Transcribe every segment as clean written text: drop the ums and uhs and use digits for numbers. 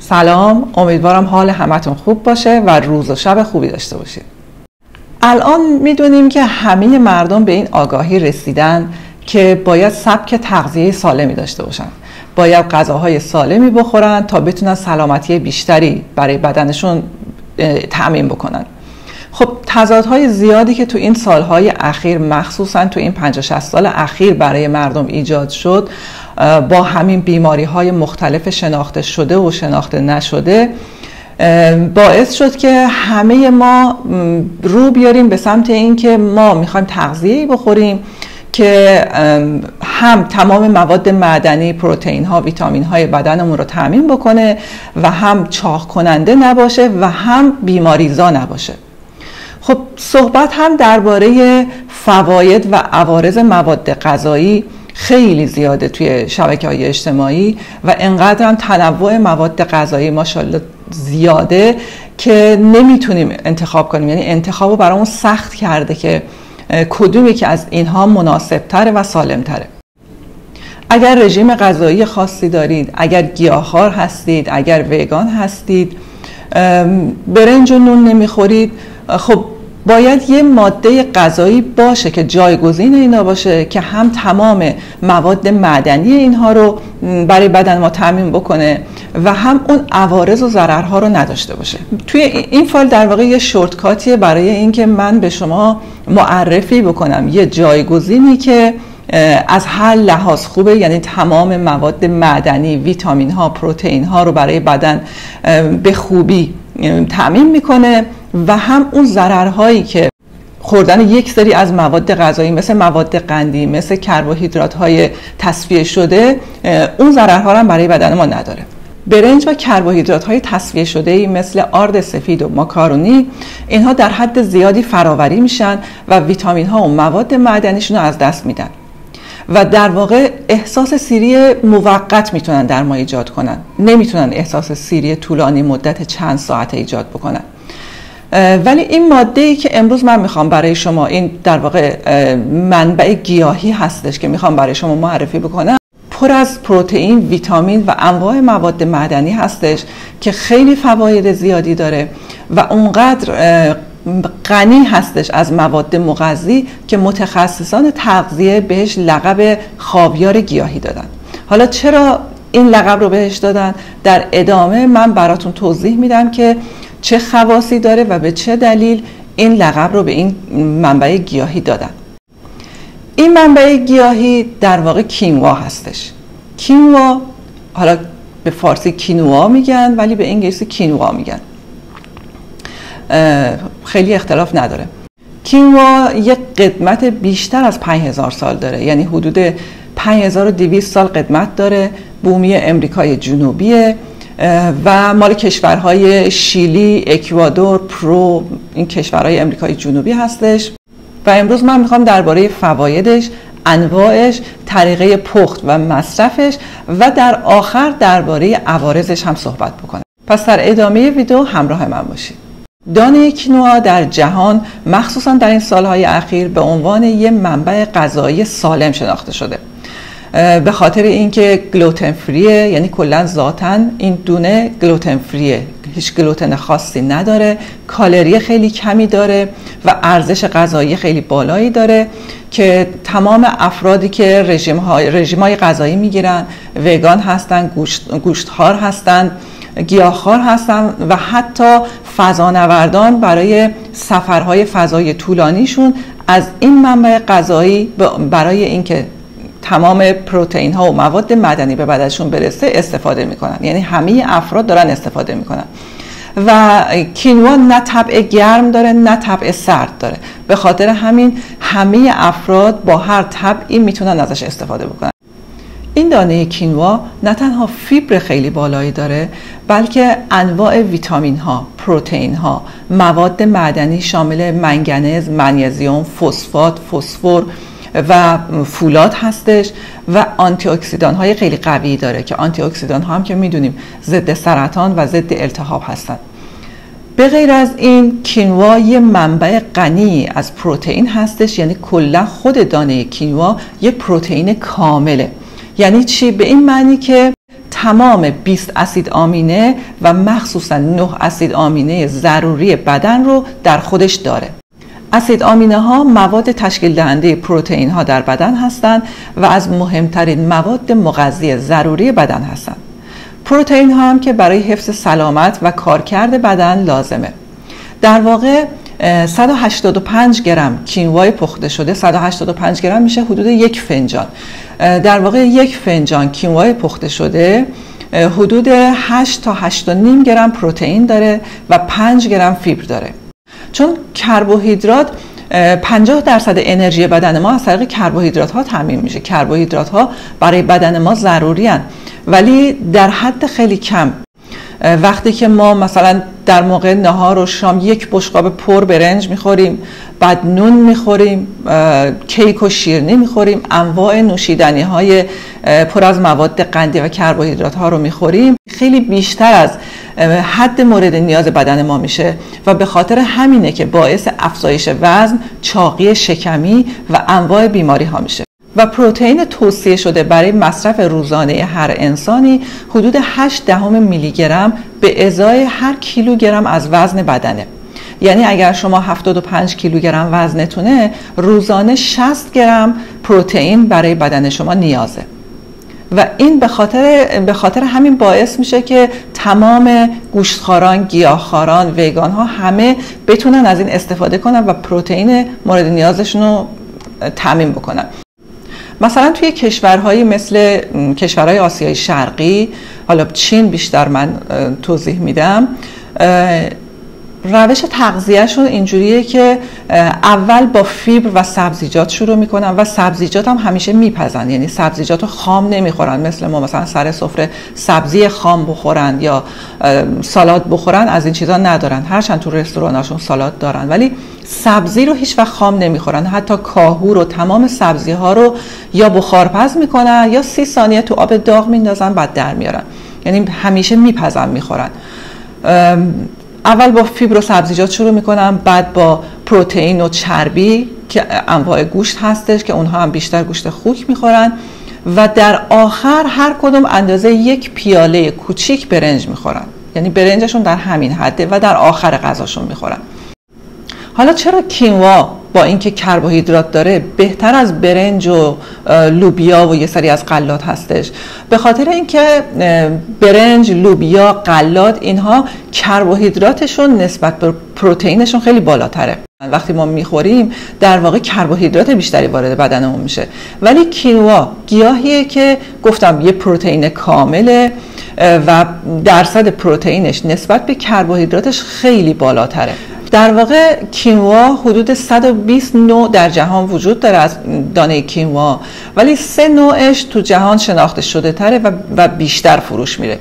سلام، امیدوارم حال همتون خوب باشه و روز و شب خوبی داشته باشید. الان میدونیم که همه مردم به این آگاهی رسیدن که باید سبک تغذیه سالمی داشته باشن. باید غذاهای سالمی بخورن تا بتونن سلامتی بیشتری برای بدنشون تأمین بکنن. خب تضادهای زیادی که تو این سالهای اخیر، مخصوصا تو این 50-60 سال اخیر برای مردم ایجاد شد، با همین بیماری‌های مختلف شناخته شده و شناخته نشده، باعث شد که همه ما رو بیاریم به سمت این که ما میخوایم تغذیه‌ای بخوریم که هم تمام مواد معدنی، پروتئین ها، ویتامین های بدنمون رو تامین بکنه و هم چاق کننده نباشه و هم بیماریزا نباشه. خب صحبت هم درباره فواید و عوارض مواد غذایی خیلی زیاده توی شبکه‌های اجتماعی و انقدر هم تنوع مواد غذایی ماشاءالله زیاده که نمیتونیم انتخاب کنیم. یعنی انتخابو برامون سخت کرده که کدومی که از اینها مناسب تره و سالم تره. اگر رژیم غذایی خاصی دارید، اگر گیاهخوار هستید، اگر ویگان هستید، برنج و نون نمیخورید، خب باید یه ماده غذایی باشه که جایگزین اینا باشه که هم تمام مواد معدنی اینها رو برای بدن ما تامین بکنه و هم اون عوارض و ضررها رو نداشته باشه. توی این فایل در واقع یه شورتکاتیه برای اینکه من به شما معرفی بکنم یه جایگزینی که از هر لحاظ خوبه، یعنی تمام مواد معدنی، ویتامین ها، پروتئین ها رو برای بدن به خوبی تامین میکنه و هم اون ضررهایی که خوردن یک سری از مواد غذایی مثل مواد قندی، مثل کربوهیدرات های تصفیه شده، اون ضررها هم برای بدن ما نداره. برنج و کربوهیدرات های تصفیه شده مثل آرد سفید و ماکارونی، اینها در حد زیادی فراوری میشن و ویتامین ها و مواد معدنیشون رو از دست میدن و در واقع احساس سیری موقت میتونن در ما ایجاد کنن، نمیتونن احساس سیری طولانی مدت چند ساعت ایجاد بکنن. ولی این ماده‌ای که امروز من میخوام برای شما، این در واقع منبع گیاهی هستش که میخوام برای شما معرفی بکنم، پر از پروتئین، ویتامین و انواع مواد معدنی هستش که خیلی فواید زیادی داره و اونقدر غنی هستش از مواد مغذی که متخصصان تغذیه بهش لقب خاویار گیاهی دادن. حالا چرا این لقب رو بهش دادن؟ در ادامه من براتون توضیح میدم که چه خواصی داره و به چه دلیل این لقب رو به این منبع گیاهی دادن. این منبع گیاهی در واقع کینوا هستش. کینوا، حالا به فارسی کینوا میگن ولی به انگلیسی کینوا میگن، خیلی اختلاف نداره. کینوا یک قدمت بیشتر از 5000 سال داره، یعنی حدود 5200 سال قدمت داره. بومی امریکای جنوبیه و مال کشورهای شیلی، اکوادور، پرو، این کشورهای امریکای جنوبی هستش و امروز من میخوام درباره فوایدش، انواعش، طریقه پخت و مصرفش و در آخر درباره عوارضش هم صحبت بکنم. پس در ادامه ویدیو همراه من باشید. دانه کینوا در جهان، مخصوصا در این سالهای اخیر، به عنوان یک منبع غذایی سالم شناخته شده به خاطر اینکه گلوتن فریه، یعنی کلا ذاتاً این دونه گلوتن فریه، هیچ گلوتن خاصی نداره، کالری خیلی کمی داره و ارزش غذایی خیلی بالایی داره که تمام افرادی که رژیم‌های غذایی میگیرن، وگان هستن، گوشتخوار هستن، گیاهخوار هستن و حتی فضانوردان برای سفرهای فضایی طولانیشون از این منبع غذایی برای اینکه تمام پروتئین ها و مواد معدنی به بدنشون برسه استفاده میکنن. یعنی همه افراد دارن استفاده میکنن و کینوا نه طبع گرم داره نه طبع سرد داره، به خاطر همین همه افراد با هر طبعی میتونن ازش استفاده بکنن. این دانه کینوا نه تنها فیبر خیلی بالایی داره بلکه انواع ویتامین ها، پروتئین ها، مواد معدنی شامل منگنز، منیزیم، فسفات، فسفر و فولاد هستش و آنتی اکسیدان های خیلی قوی داره که آنتی اکسیدان ها هم که میدونیم ضد سرطان و ضد التهاب هستن. به غیر از این کینوا یه منبع غنی از پروتئین هستش، یعنی کلا خود دانه کینوا یه پروتئین کامله. یعنی چی؟ به این معنی که تمام 20 اسید آمینه و مخصوصا 9 اسید آمینه ضروری بدن رو در خودش داره. اسید آمینه ها مواد تشکیل دهنده پروتئین ها در بدن هستند و از مهمترین مواد مغذی ضروری بدن هستند. پروتئین ها هم که برای حفظ سلامت و کارکرد بدن لازمه. در واقع 185 گرم کینوای پخته شده، 185 گرم میشه حدود 1 فنجان. در واقع 1 فنجان کینوای پخته شده حدود 8 تا 8.5 گرم پروتئین داره و 5 گرم فیبر داره. چون کربوهیدرات 50% انرژی بدن ما از طریق کربوهیدرات ها تامین میشه. کربوهیدرات ها برای بدن ما ضروری هستند ولی در حد خیلی کم. وقتی که ما مثلا در موقع نهار و شام 1 بشقاب پر برنج میخوریم، بعد نون میخوریم، کیک و شیرینی میخوریم، انواع نوشیدنی های پر از مواد قندی و کربوهیدرات ها رو میخوریم، خیلی بیشتر از حد مورد نیاز بدن ما میشه و به خاطر همینه که باعث افزایش وزن، چاقی شکمی و انواع بیماری ها میشه. و پروتئین توصیه شده برای مصرف روزانه هر انسانی حدود 0.8 میلی گرم به ازای هر کیلوگرم از وزن بدنه. یعنی اگر شما 75 کیلوگرم وزنتونه، روزانه 60 گرم پروتئین برای بدن شما نیازه. و این به خاطر همین باعث میشه که تمام گوشتخواران، گیاهخواران، ویگان ها همه بتونن از این استفاده کنن و پروتئین مورد نیازشون رو تامین بکنن. مثلا توی کشورهایی مثل کشورهای آسیای شرقی، حالا چین بیشتر من توضیح میدم، روش تغذیهشون اینجوریه که اول با فیبر و سبزیجات شروع میکنن و سبزیجات هم همیشه میپزن، یعنی سبزیجات رو خام نمیخورن. مثل ما مثلا سر سفره سبزی خام بخورن یا سالاد بخورن، از این چیزا ندارن. هرچند تو رستوراناشون سالاد دارن ولی سبزی رو هیچ وقت خام نمیخورن. حتی کاهو رو، تمام سبزی ها رو یا بخارپز میکنن یا 30 ثانیه تو آب داغ میندازن بعد در میارن، یعنی همیشه میپزن میخورن. اول با فیبر و سبزیجات شروع میکنم، بعد با پروتئین و چربی که انواع گوشت هستش که اونها هم بیشتر گوشت خوک میخورن و در آخر هر کدوم اندازه 1 پیاله کوچیک برنج میخورن، یعنی برنجشون در همین حده و در آخر غذاشون میخورن. حالا چرا کینوا با اینکه کربوهیدرات داره بهتر از برنج و لوبیا و یه سری از غلات هستش؟ به خاطر اینکه برنج، لوبیا، غلات اینها کربوهیدراتشون نسبت به پروتئینشون خیلی بالاتره. وقتی ما میخوریم در واقع کربوهیدرات بیشتری وارد بدنمون میشه. ولی کینوا گیاهیه که گفتم یه پروتئین کامله و درصد پروتئینش نسبت به کربوهیدراتش خیلی بالاتره. در واقع کینوا حدود 120 نوع در جهان وجود داره از دانه کینوا، ولی 3 نوعش تو جهان شناخته شده تره و بیشتر فروش میره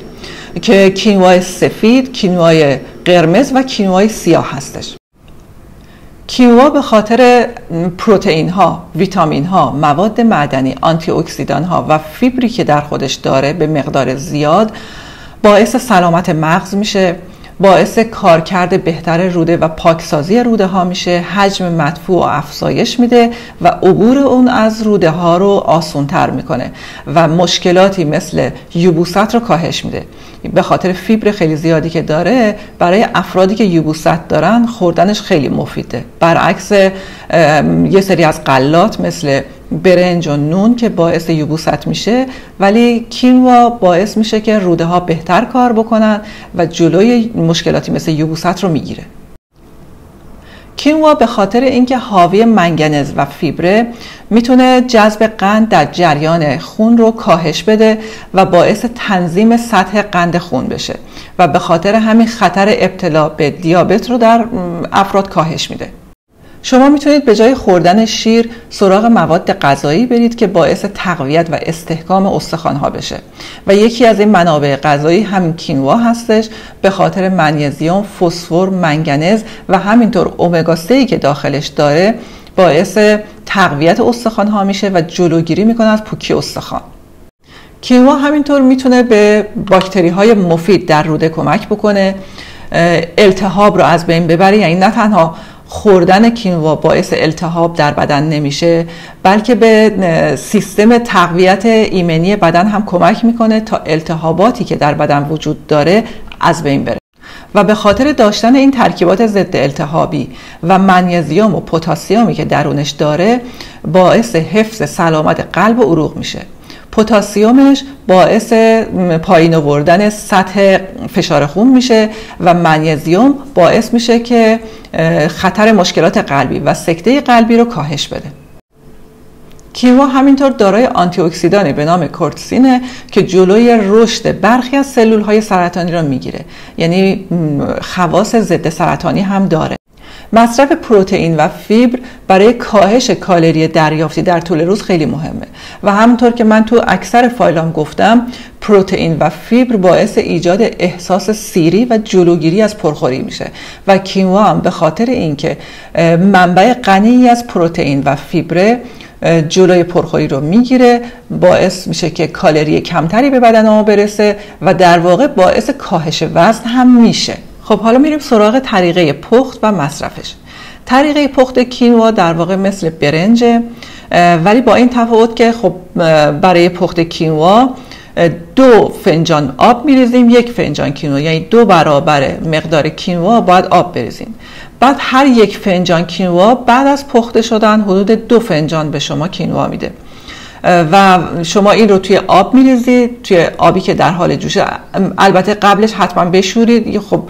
که کینوای سفید، کینوای قرمز و کینوای سیاه هستش. کینوا به خاطر پروتئین ها، ویتامین ها، مواد معدنی، آنتی اکسیدان ها و فیبری که در خودش داره به مقدار زیاد باعث سلامت مغز میشه، باعث کارکرد بهتر روده و پاکسازی روده ها میشه، حجم مدفوع و افزایش میده و عبور اون از روده ها رو آسان تر میکنه و مشکلاتی مثل یبوست رو کاهش میده. به خاطر فیبر خیلی زیادی که داره، برای افرادی که یبوست دارن خوردنش خیلی مفیده، برعکس یه سری از غلات مثل برنج و نون که باعث یبوست میشه، ولی کینوا باعث میشه که روده ها بهتر کار بکنن و جلوی مشکلاتی مثل یبوست رو میگیره. کینوا به خاطر اینکه حاوی منگنز و فیبره میتونه جذب قند در جریان خون رو کاهش بده و باعث تنظیم سطح قند خون بشه و به خاطر همین خطر ابتلا به دیابت رو در افراد کاهش میده. شما میتونید به جای خوردن شیر سراغ مواد غذایی برید که باعث تقویت و استحکام استخوان‌ها بشه و یکی از این منابع غذایی هم کینوا هستش، به خاطر منیزیم، فسفر، منگنز و همینطور امگا 3 که داخلش داره باعث تقویت استخوان‌ها میشه و جلوگیری میکنه از پوکی استخوان. کینوا همینطور میتونه به باکتری‌های مفید در روده کمک بکنه، التهاب رو از بین ببره، یعنی نه تنها خوردن کینوا باعث التهاب در بدن نمیشه، بلکه به سیستم تقویت ایمنی بدن هم کمک میکنه تا التهاباتی که در بدن وجود داره از بین بره. و به خاطر داشتن این ترکیبات ضد التهابی و منیزیم و پتاسیمی که درونش داره باعث حفظ سلامت قلب و عروق میشه. پتاسیمش باعث پایین آوردن سطح فشار خون میشه و منیزیم باعث میشه که خطر مشکلات قلبی و سکته قلبی رو کاهش بده. کینوا همینطور دارای آنتی اکسیدانی به نام کورتیسینه که جلوی رشد برخی از سلول‌های سرطانی را میگیره، یعنی خواص ضد سرطانی هم داره. مصرف پروتئین و فیبر برای کاهش کالری دریافتی در طول روز خیلی مهمه و همونطور که من تو اکثر فایلام گفتم، پروتئین و فیبر باعث ایجاد احساس سیری و جلوگیری از پرخوری میشه و کینوا هم به خاطر اینکه منبع غنی از پروتئین و فیبر جلوی پرخوری رو میگیره، باعث میشه که کالری کمتری به بدن ما برسه و در واقع باعث کاهش وزن هم میشه. خب حالا میریم سراغ طریقه پخت و مصرفش. طریقه پخت کینوا در واقع مثل برنجه، ولی با این تفاوت که خب برای پخت کینوا 2 فنجان آب میریزیم 1 فنجان کینوا، یعنی 2 برابر مقدار کینوا باید آب بریزیم. بعد هر 1 فنجان کینوا بعد از پخته شدن حدود 2 فنجان به شما کینوا میده و شما این رو توی آب میریزید، توی آبی که در حال جوشه. البته قبلش حتما بشورید. خب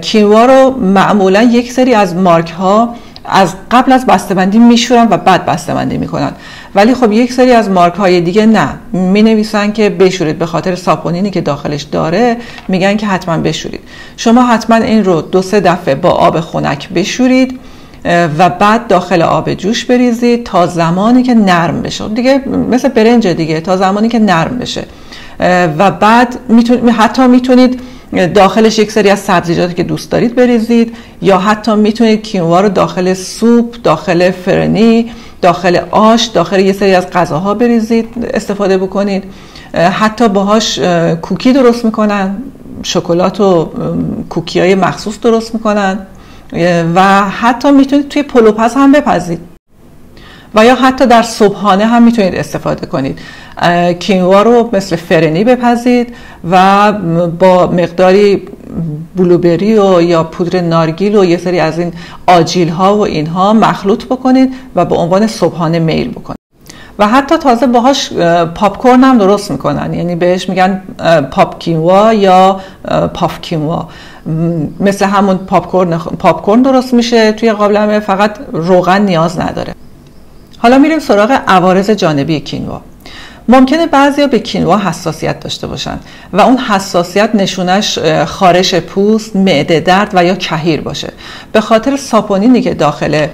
کینوا رو معمولا یک سری از مارک ها از قبل از بسته‌بندی میشورن و بعد بسته‌بندی میکنن، ولی خب یک سری از مارک های دیگه نه، می نویسن که بشورید، به خاطر ساپونینی که داخلش داره میگن که حتما بشورید. شما حتما این رو 2-3 دفعه با آب خنک بشورید و بعد داخل آب جوش بریزید تا زمانی که نرم بشه، دیگه مثل برنج دیگه، تا زمانی که نرم بشه. و بعد حتی میتونید داخلش یک سری از سبزیجاتی که دوست دارید بریزید، یا حتی میتونید کینوا رو داخل سوپ، داخل فرنی، داخل آش، داخل یه سری از غذاها بریزید استفاده بکنید. حتی باهاش کوکی درست میکنن، شکلات و کوکی های مخصوص درست میکنن و حتی میتونید توی پلوپز هم بپزید و یا حتی در صبحانه هم میتونید استفاده کنید. کینوا رو مثل فرنی بپزید و با مقداری بلوبری و یا پودر نارگیل و یه سری از این آجیل ها و اینها مخلوط بکنید و به عنوان صبحانه میل بکنید. و حتی تازه باهاش پاپ کورن هم درست میکنن، یعنی بهش میگن پاپ کینوا یا پاف کینوا، مثل همون پاپ کورن درست میشه توی قابلمه، فقط روغن نیاز نداره. حالا میریم سراغ عوارض جانبی کینوا. ممکنه بعضیا به کینوا حساسیت داشته باشن و اون حساسیت نشونش خارش پوست، معده درد و یا کهیر باشه. به خاطر ساپونینی که داخل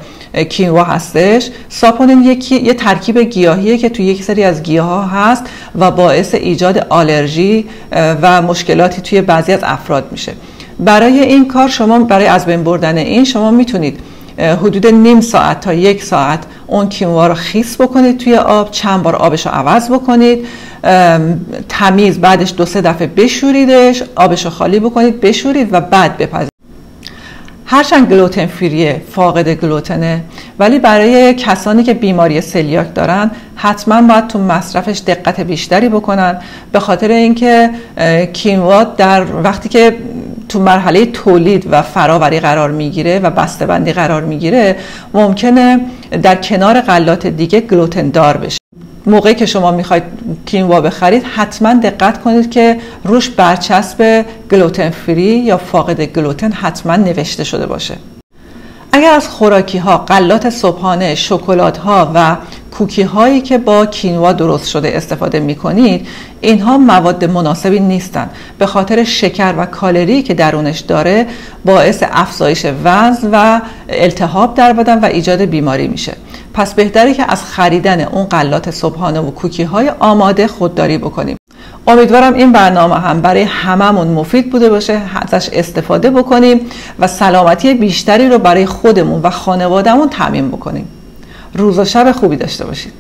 کینوا هستش. ساپونین یه ترکیب گیاهیه که توی یک سری از گیاها هست و باعث ایجاد آلرژی و مشکلاتی توی بعضی از افراد میشه. برای این کار برای از بین بردن این شما میتونید حدود نیم ساعت تا 1 ساعت اون کینوا رو خیس بکنید توی آب، چند بار آبش رو عوض بکنید، تمیز بعدش 2-3 دفعه بشوریدش، آبش رو خالی بکنید، بشورید و بعد بپزید. هرچند گلوتن فریه، فاقد گلوتنه، ولی برای کسانی که بیماری سلیاک دارن حتما باید تو مصرفش دقت بیشتری بکنن، به خاطر اینکه کینوا در وقتی که تو مرحله تولید و فراوری قرار میگیره و بسته‌بندی قرار میگیره ممکنه در کنار غلات دیگه گلوتن دار بشه. موقعی که شما میخواید کینوا بخرید حتما دقت کنید که روش برچسب گلوتن فری یا فاقد گلوتن حتما نوشته شده باشه. اگر از خوراکی ها، غلات صبحانه، شکلات ها و کوکی هایی که با کینوا درست شده استفاده می کنید، اینها مواد مناسبی نیستن. به خاطر شکر و کالری که درونش داره باعث افزایش وزن و التهاب در بدن و ایجاد بیماری میشه. پس بهتره که از خریدن اون غلات صبحانه و کوکی های آماده خودداری بکنیم. امیدوارم این برنامه هم برای هممون مفید بوده باشه، ازش استفاده بکنیم و سلامتی بیشتری رو برای خودمون و خانوادهمون تامین بکنیم. روز و شب خوبی داشته باشید.